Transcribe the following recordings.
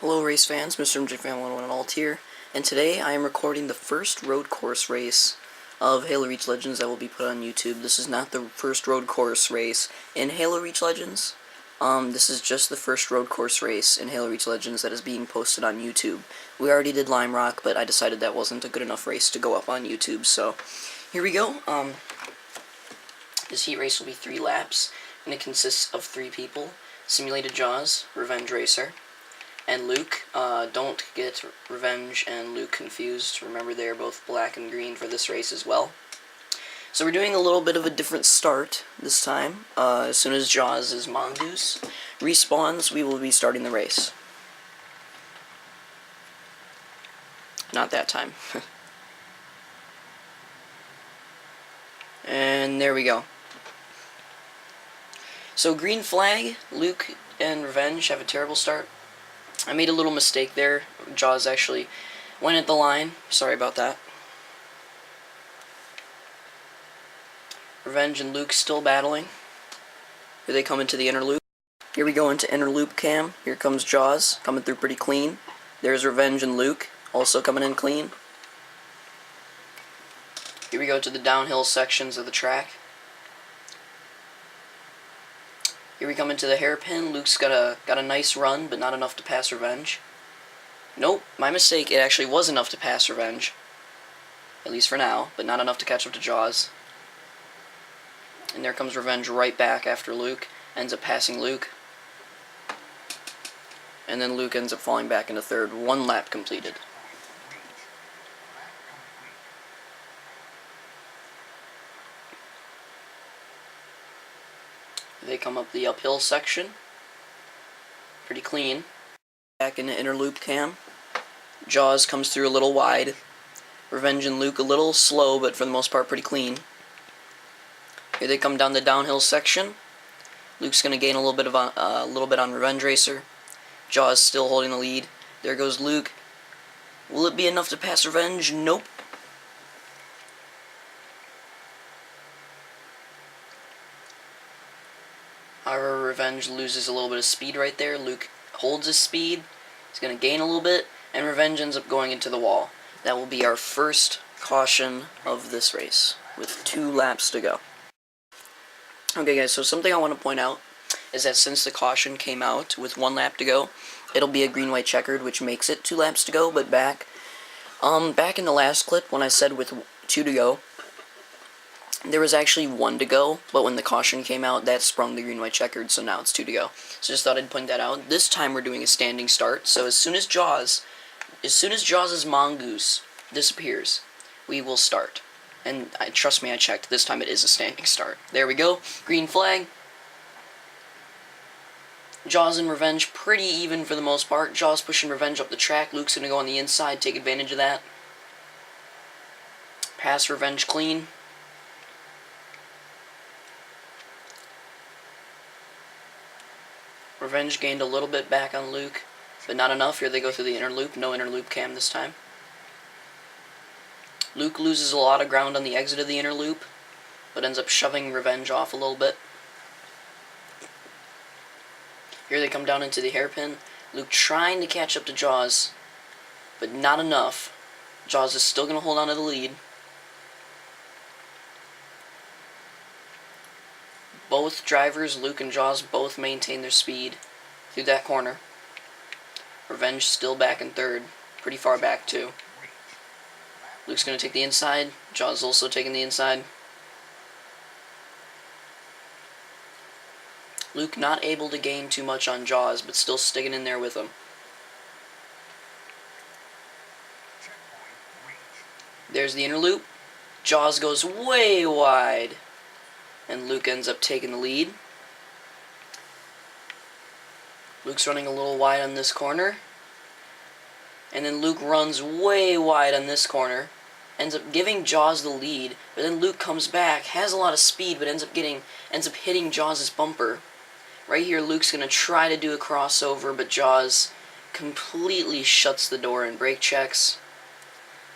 Hello race fans, Mr. MJ Fan 101 and Alt here, and today I am recording the first road course race of Halo Reach Legends that will be put on YouTube. This is not the first road course race in Halo Reach Legends. This is just the first road course race in Halo Reach Legends that is being posted on YouTube. We already did Lime Rock, but I decided that wasn't a good enough race to go up on YouTube, so here we go. This heat race will be 3 laps, and it consists of 3 people: Simulated Jaws, Revenge Racer, and Luke. Don't get Revenge and Luke confused. Remember, they are both black and green for this race as well. So we're doing a little bit of a different start this time. As soon as Jaws' Mongoose respawns, we will be starting the race. Not that time. And there we go. So green flag, Luke and Revenge have a terrible start. I made a little mistake there. Jaws actually went at the line. Sorry about that. Revenge and Luke still battling. Here they come into the inner loop. Here we go into inner loop cam. Here comes Jaws, coming through pretty clean. There's Revenge and Luke, also coming in clean. Here we go to the downhill sections of the track. Here we come into the hairpin. Luke's got a nice run, but not enough to pass Revenge. Nope, my mistake. It actually was enough to pass Revenge. At least for now, but not enough to catch up to Jaws. And there comes Revenge right back after Luke. Ends up passing Luke. And then Luke ends up falling back into third. 1 lap completed. They come up the uphill section. Pretty clean. Back in the inner loop cam. Jaws comes through a little wide. Revenge and Luke a little slow, but for the most part pretty clean. Here they come down the downhill section. Luke's gonna gain a little bit on Revenge Racer. Jaws still holding the lead. There goes Luke. Will it be enough to pass Revenge? Nope. However, Revenge loses a little bit of speed right there. Luke holds his speed. He's going to gain a little bit, and Revenge ends up going into the wall. That will be our first caution of this race, with 2 laps to go. Okay guys, so something I want to point out is that since the caution came out with 1 lap to go, it'll be a green-white checkered, which makes it 2 laps to go, but back in the last clip when I said with 2 to go, there was actually 1 to go, but when the caution came out, that sprung the green-white checkered, so now it's 2 to go. So just thought I'd point that out. This time we're doing a standing start, so as soon as Jaws' Mongoose disappears, we will start. And trust me, I checked. This time it is a standing start. There we go. Green flag. Jaws and Revenge pretty even for the most part. Jaws pushing Revenge up the track. Luke's going to go on the inside, take advantage of that. Pass Revenge clean. Revenge gained a little bit back on Luke, but not enough. Here they go through the inner loop. No inner loop cam this time. Luke loses a lot of ground on the exit of the inner loop, but ends up shoving Revenge off a little bit. Here they come down into the hairpin. Luke trying to catch up to Jaws, but not enough. Jaws is still going to hold on to the lead. Both drivers, Luke and Jaws, both maintain their speed through that corner. Revenge still back in third. Pretty far back, too. Luke's going to take the inside. Jaws also taking the inside. Luke not able to gain too much on Jaws, but still sticking in there with him. There's the inner loop. Jaws goes way wide. And Luke ends up taking the lead. Luke's running a little wide on this corner. And then Luke runs way wide on this corner. Ends up giving Jaws the lead. But then Luke comes back, has a lot of speed, but ends up hitting Jaws' bumper. Right here, Luke's going to try to do a crossover, but Jaws completely shuts the door and brake checks,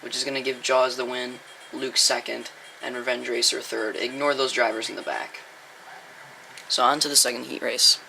which is going to give Jaws the win. Luke second, and Revenge Racer third. Ignore those drivers in the back. So on to the second heat race.